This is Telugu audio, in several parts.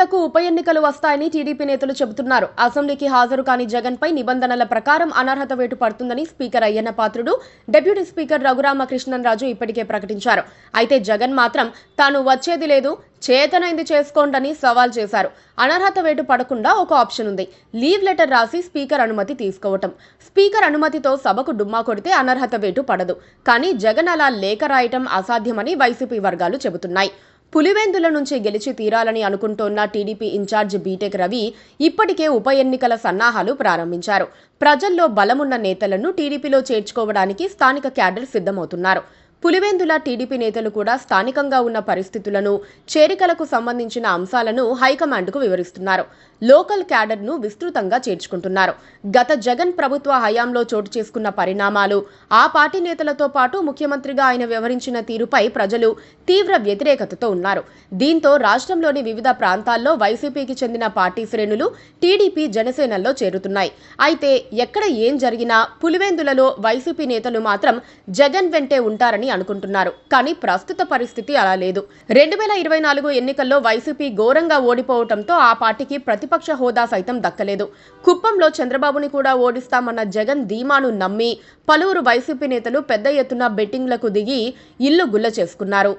పులివెందులకు ఉప ఎన్నికలు వస్తాయని టీడీపీ నేతలు చెబుతున్నారు. అసెంబ్లీకి హాజరు కాని జగన్పై నిబంధనల ప్రకారం అనర్హత వేటు పడుతుందని speaker Ayyanna Patrudu, deputy speaker Raghuramakrishnaraju ఇప్పటికే ప్రకటించారు. అయితే జగన్ మాత్రం తాను వచ్చేది లేదు, చేతనైంది చేసుకోండని సవాల్ చేశారు. అనర్హత వేటు పడకుండా ఒక ఆప్షన్ ఉంది. లీవ్ లెటర్ రాసి స్పీకర్ అనుమతి తీసుకోవటం. స్పీకర్ అనుమతితో సభకు డుమ్మా కొడితే అనర్హత వేటు పడదు. కానీ జగన్ అలా లేఖ రాయటం అసాధ్యమని వైసీపీ వర్గాలు చెబుతున్నాయి. పులివెందుల నుంచి గెలిచి తీరాలని అనుకుంటోన్న టీడీపీ ఇన్ఛార్జ్ బీటెక్ రవి ఇప్పటికే ఉప ఎన్నికల సన్నాహాలు ప్రారంభించారు. ప్రజల్లో బలమున్న నేతలను టీడీపీలో చేర్చుకోవడానికి స్థానిక క్యాడర్ సిద్ధమవుతున్నారు. పులివెందుల టీడీపీ నేతలు కూడా స్థానికంగా ఉన్న పరిస్థితులను, చేరికలకు సంబంధించిన అంశాలను హైకమాండ్కు వివరిస్తున్నారు. లోకల్ క్యాడర్ను విస్తృతంగా చేర్చుకుంటున్నారు. గత జగన్ ప్రభుత్వ హయాంలో చోటు చేసుకున్న పరిణామాలు, ఆ పార్టీ నేతలతో పాటు ముఖ్యమంత్రిగా ఆయన వ్యవహరించిన తీరుపై ప్రజలు తీవ్ర వ్యతిరేకతతో ఉన్నారు. దీంతో రాష్ట్రంలోని వివిధ ప్రాంతాల్లో వైసీపీకి చెందిన పార్టీ శ్రేణులు టీడీపీ, జనసేనల్లో చేరుతున్నాయి. అయితే ఎక్కడ ఏం జరిగినా పులివెందులలో వైసీపీ నేతలు మాత్రం జగన్ వెంటే ఉంటారని అనుకుంటున్నారు. కానీ ప్రస్తుత పరిస్థితి అలా లేదు. 2024 ఎన్నికల్లో వైసీపీ ఘోరంగా ఓడిపోవడంతో ఆ పార్టీకి ప్రతిపక్ష హోదా సైతం దక్కలేదు. కుప్పంలో చంద్రబాబుని కూడా ఓడిస్తామన్న జగన్ ధీమాను నమ్మి పలువురు వైసీపీ నేతలు పెద్ద ఎత్తున బెట్టింగ్లకు దిగి ఇల్లు గుల్ల చేసుకున్నారు.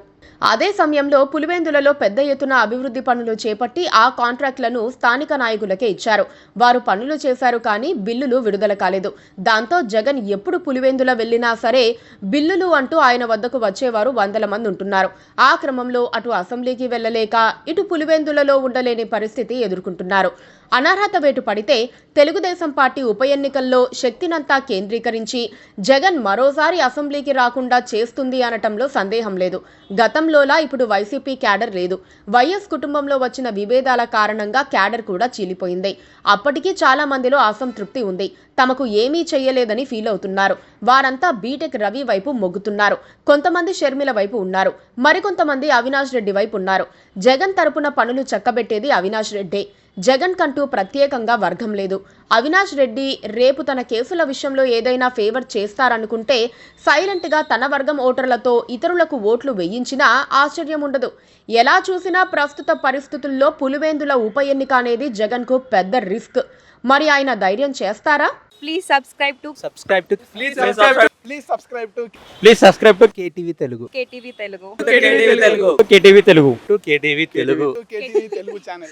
అదే సమయంలో పులివెందులలో పెద్ద ఎత్తున అభివృద్ధి పనులు చేపట్టి ఆ కాంట్రాక్టులను స్థానిక నాయకులకే ఇచ్చారు. వారు పనులు చేశారు, కానీ బిల్లులు విడుదల కాలేదు. దాంతో జగన్ ఎప్పుడు పులివెందుల వెళ్లినా సరే బిల్లులు అంటూ ఆయన వద్దకు వచ్చేవారు వందల మంది ఉంటున్నారు. ఆ క్రమంలో అటు అసెంబ్లీకి వెళ్లలేక ఇటు పులివెందులలో ఉండలేని పరిస్థితి ఎదుర్కొంటున్నారు. అనర్హత వేటు పడితే తెలుగుదేశం పార్టీ ఉప ఎన్నికల్లో శక్తినంతా కేంద్రీకరించి జగన్ మరోసారి అసెంబ్లీకి రాకుండా చేస్తుంది అనటంలో సందేహం లేదు. గతంలోలా ఇప్పుడు వైసీపీ క్యాడర్ లేదు. వైఎస్ కుటుంబంలో వచ్చిన విభేదాల కారణంగా క్యాడర్ కూడా చీలిపోయింది. అప్పటికీ చాలా మందిలో అసంతృప్తి ఉంది. తమకు ఏమీ చెయ్యలేదని ఫీల్ అవుతున్నారు. వారంతా బీటెక్ రవి వైపు మొగ్గుతున్నారు. కొంతమంది షర్మిల వైపు ఉన్నారు. మరికొంతమంది అవినాష్ రెడ్డి వైపు ఉన్నారు. జగన్ తరపున పనులు చక్కబెట్టేది అవినాష్ రెడ్డే. జగన్ కంటూ ప్రత్యేకంగా వర్గం లేదు. అవినాష్ రెడ్డి రేపు తన కేసుల విషయంలో ఏదైనా ఫేవర్ చేస్తారనుకుంటే సైలెంట్ గా తన వర్గం ఓటర్లతో ఇతరులకు ఓట్లు వేయించినా ఆశ్చర్యం ఉండదు. ఎలా చూసినా ప్రస్తుత పరిస్థితుల్లో పులివెందుల ఉప ఎన్నిక అనేది జగన్ కు పెద్ద రిస్క్. మరి ఆయన ధైర్యం చేస్తారా? Please subscribe to KTV Telugu. KTV Telugu. KTV Telugu. KTV Telugu. KTV Telugu channel.